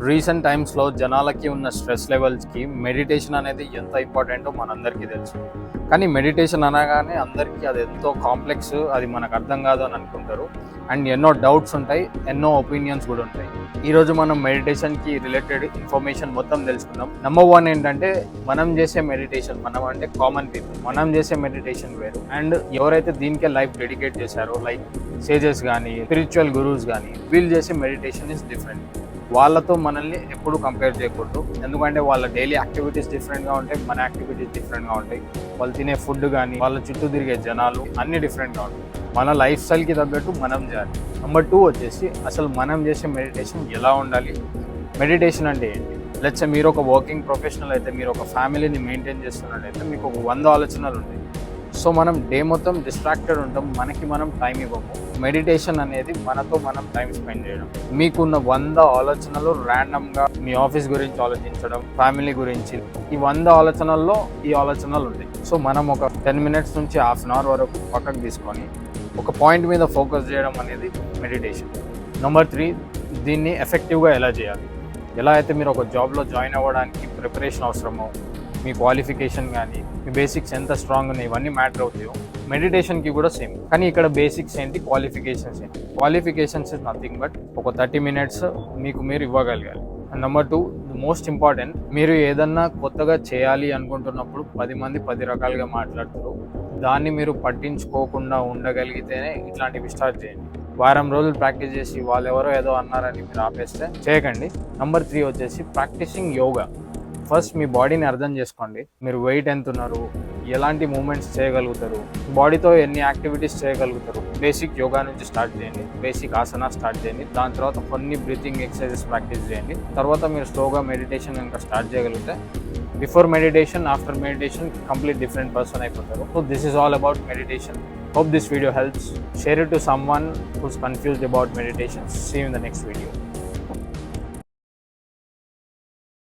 Recent టైమ్స్లో జనాలకి ఉన్న స్ట్రెస్ లెవెల్స్కి మెడిటేషన్ అనేది ఎంత ఇంపార్టెంటో మనందరికీ తెలుసు. కానీ మెడిటేషన్ అనగానే అందరికీ అది ఎంతో కాంప్లెక్స్, అది మనకు అర్థం కాదు అని అనుకుంటారు. అండ్ ఎన్నో డౌట్స్ ఉంటాయి, ఎన్నో ఒపీనియన్స్ కూడా ఉంటాయి. ఈరోజు మనం మెడిటేషన్కి రిలేటెడ్ ఇన్ఫర్మేషన్ మొత్తం తెలుసుకుందాం. నెంబర్ 1 ఏంటంటే, మనం చేసే మెడిటేషన్, మనం అంటే కామన్ పీపుల్, మనం చేసే మెడిటేషన్ వేరు. అండ్ ఎవరైతే దీనికే లైఫ్ డెడికేట్ చేశారో, లైక్ సేజెస్ కానీ స్పిరిచువల్ గురూస్ కానీ, వీళ్ళు చేసే మెడిటేషన్ ఇస్ డిఫరెంట్. వాళ్ళతో మనల్ని ఎప్పుడు కంపేర్ చేయకూడదు. ఎందుకంటే వాళ్ళ డైలీ యాక్టివిటీస్ డిఫరెంట్గా ఉంటాయి, మన యాక్టివిటీస్ డిఫరెంట్గా ఉంటాయి. వాళ్ళు తినే ఫుడ్ కానీ, వాళ్ళ చుట్టూ తిరిగే జనాలు అన్నీ డిఫరెంట్గా ఉంటాయి. మన లైఫ్ స్టైల్కి తగ్గట్టు మనం చేయాలి. నెంబర్ 2 వచ్చేసి, అసలు మనం చేసే మెడిటేషన్ ఎలా ఉండాలి, మెడిటేషన్ అంటే ఏంటి. లెట్స్ సే మీరు ఒక వర్కింగ్ ప్రొఫెషనల్ అయితే, మీరు ఒక ఫ్యామిలీని మెయింటైన్ చేస్తున్నట్టయితే మీకు ఒక 100 ఆలోచనలు ఉంటాయి. సో మనం డే మొత్తం డిస్ట్రాక్టెడ్ ఉంటాం, మనకి మనం టైం ఇవ్వము. మెడిటేషన్ అనేది మనతో మనం టైం స్పెండ్ చేయడం. మీకున్న 100 ఆలోచనలు ర్యాండమ్గా మీ ఆఫీస్ గురించి ఆలోచించడం, ఫ్యామిలీ గురించి, ఈ 100 ఆలోచనల్లో ఈ ఆలోచనలు ఉంటాయి. సో మనం ఒక 10 మినిట్స్ నుంచి హాఫ్ అన్ అవర్ వరకు పక్కకు తీసుకొని ఒక పాయింట్ మీద ఫోకస్ చేయడం అనేది మెడిటేషన్. నెంబర్ 3, దీన్ని ఎఫెక్టివ్గా ఎలా చేయాలి. ఎలా అయితే మీరు ఒక జాబ్లో జాయిన్ అవ్వడానికి ప్రిపరేషన్ అవసరమో, మీ క్వాలిఫికేషన్ కానీ, మీ బేసిక్స్ ఎంత స్ట్రాంగ్ ఉన్నాయి, ఇవన్నీ మ్యాటర్ అవుతాయో, మెడిటేషన్కి కూడా సేమ్. కానీ ఇక్కడ బేసిక్స్ ఏంటి, క్వాలిఫికేషన్స్ ఏంటి. క్వాలిఫికేషన్స్ ఇస్ నథింగ్ బట్ ఒక 30 మినిట్స్ మీకు మీరు ఇవ్వగలగాలి. అండ్ నెంబర్ 2, మోస్ట్ ఇంపార్టెంట్, మీరు ఏదన్నా కొత్తగా చేయాలి అనుకుంటున్నప్పుడు 10 మంది 10 రకాలుగా మాట్లాడుతారు. దాన్ని మీరు పట్టించుకోకుండా ఉండగలిగితేనే ఇట్లాంటివి స్టార్ట్ చేయండి. వారం రోజులు ప్రాక్టీస్ చేసి వాళ్ళు ఎవరో ఏదో అన్నారని మీరు ఆపేస్తే చేయకండి. నెంబర్ 3 వచ్చేసి ప్రాక్టీసింగ్ యోగా. ఫస్ట్ మీ బాడీని అర్థం చేసుకోండి. మీరు వెయిట్ ఎంత ఉన్నారు, ఎలాంటి మూమెంట్స్ చేయగలుగుతారు, బాడీతో ఎన్ని యాక్టివిటీస్ చేయగలుగుతారు. బేసిక్ యోగా నుంచి స్టార్ట్ చేయండి, బేసిక్ ఆసనా స్టార్ట్ చేయండి. దాని తర్వాత కొన్ని బ్రీతింగ్ ఎక్సర్సైజెస్ ప్రాక్టీస్ చేయండి. తర్వాత మీరు స్లోగా మెడిటేషన్ కనుక స్టార్ట్ చేయగలిగితే, before meditation, after meditation complete different person అయిపోతారు. So this is all about meditation. Hope this video helps. Share it to someone who's confused about meditation. See you in the next video.